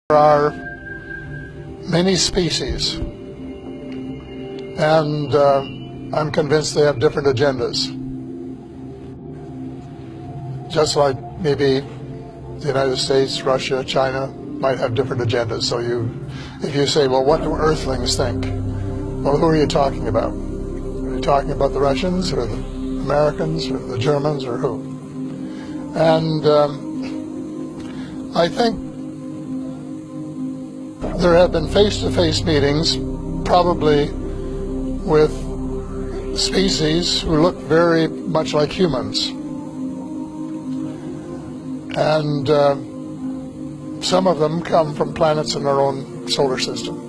There are many species, and I'm convinced they have different agendas. Just like maybe the United States, Russia, China might have different agendas. So if you say, well, what do Earthlings think? Well, who are you talking about? Are you talking about the Russians or the Americans or the Germans or who? And I think there have been face-to-face meetings, probably with species who look very much like humans. And some of them come from planets in our own solar system.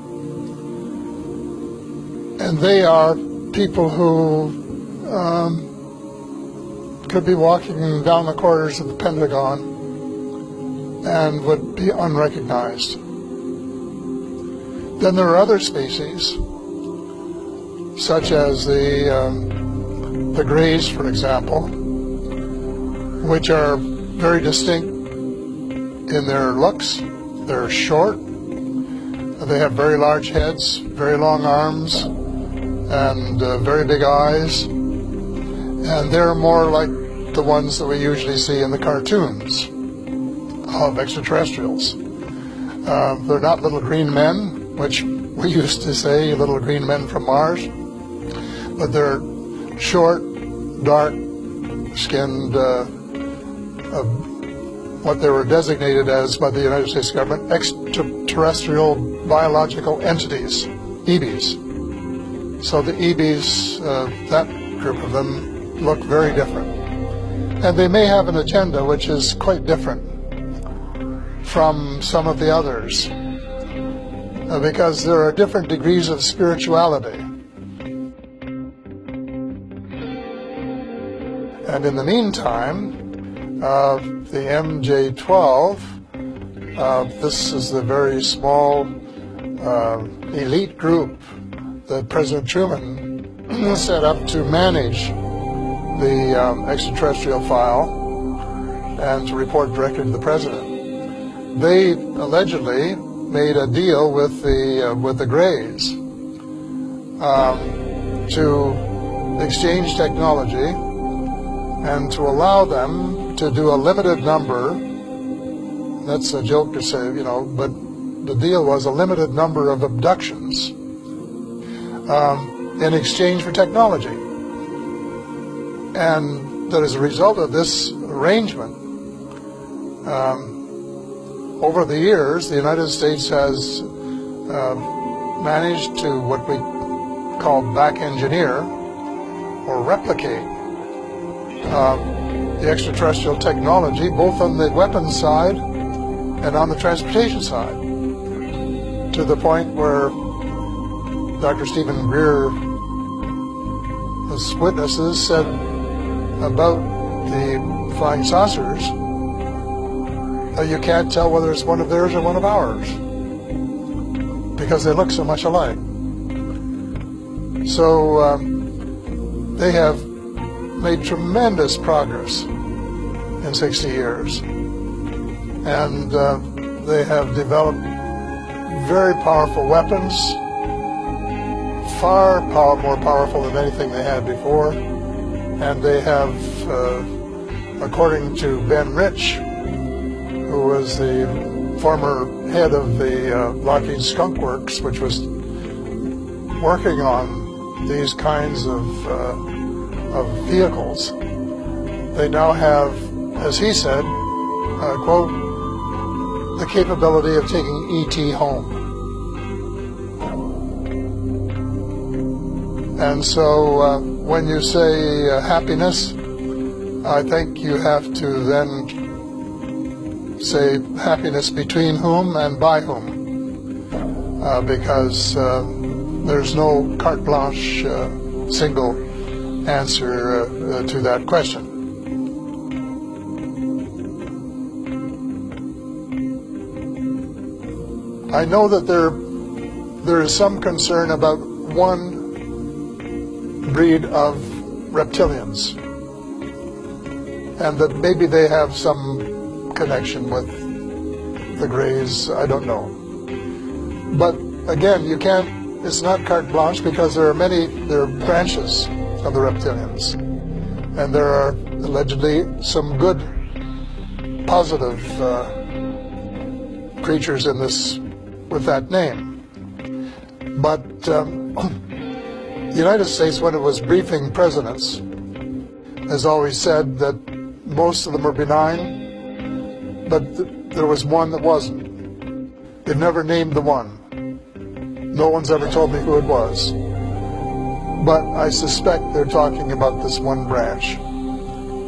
And they are people who could be walking down the corridors of the Pentagon and would be unrecognized. Then there are other species, such as the Greys, for example, which are very distinct in their looks. They're short, they have very large heads, very long arms, and very big eyes, and they're more like the ones that we usually see in the cartoons of extraterrestrials. They're not little green men, which we used to say, little green men from Mars, but they're short, dark-skinned, what they were designated as by the United States government, extraterrestrial biological entities, EBs. So the EBs, that group of them, look very different. And they may have an agenda which is quite different from some of the others, because there are different degrees of spirituality. And in the meantime, the MJ-12, this is the very small elite group that President Truman set up to manage the extraterrestrial file and to report directly to the President. They allegedly made a deal with the Greys to exchange technology and to allow them to do a limited number. That's a joke to say, you know, but the deal was a limited number of abductions in exchange for technology. And that as a result of this arrangement, over the years, the United States has managed to what we call back engineer or replicate the extraterrestrial technology, both on the weapons side and on the transportation side, to the point where Dr. Stephen Greer, as witnesses, said about the flying saucers, you can't tell whether it's one of theirs or one of ours, because they look so much alike. So they have made tremendous progress in 60 years. And they have developed very powerful weapons, far more powerful than anything they had before. And they have, according to Ben Rich, who was the former head of the Lockheed Skunk Works, which was working on these kinds of vehicles, they now have, as he said, quote, the capability of taking E.T. home. And so when you say happiness, I think you have to then say happiness between whom and by whom, because there's no carte blanche single answer to that question. I know that there is some concern about one breed of reptilians, and that maybe they have some connection with the Greys, I don't know. But again, you can't, it's not carte blanche, because there are branches of the reptilians. And there are allegedly some good, positive creatures in this with that name. But the United States, when it was briefing presidents, has always said that most of them are benign, but there was one that wasn't. They've never named the one. No one's ever told me who it was. But I suspect they're talking about this one branch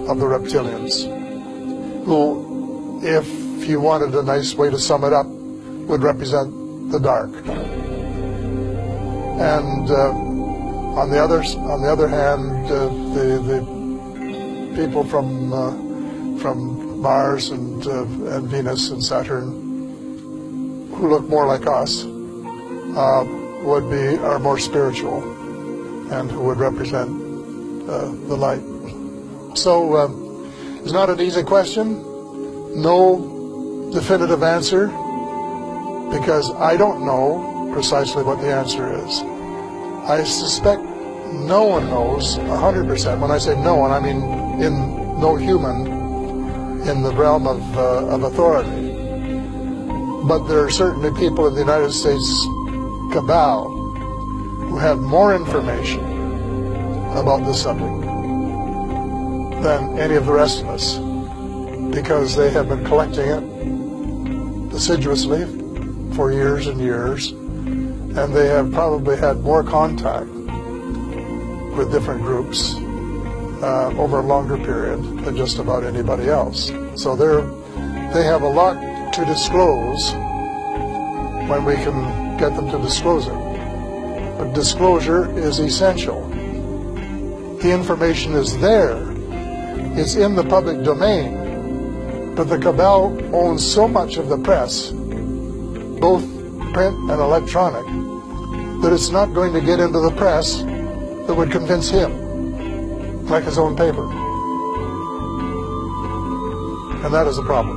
of the reptilians, who, if you wanted a nice way to sum it up, would represent the dark. And on the other hand, the people from Mars and Venus and Saturn, who look more like us, are more spiritual, and who would represent the light. So it's not an easy question, no definitive answer, because I don't know precisely what the answer is. I suspect no one knows 100%. When I say no one, I mean no human in the realm of authority. But there are certainly people in the United States cabal who have more information about the subject than any of the rest of us, because they have been collecting it assiduously for years and years, and they have probably had more contact with different groups over a longer period than just about anybody else. So they have a lot to disclose when we can get them to disclose it. But disclosure is essential. The information is there. It's in the public domain. But the cabal owns so much of the press, both print and electronic, that it's not going to get into the press that would convince him, like his own paper. And that is a problem.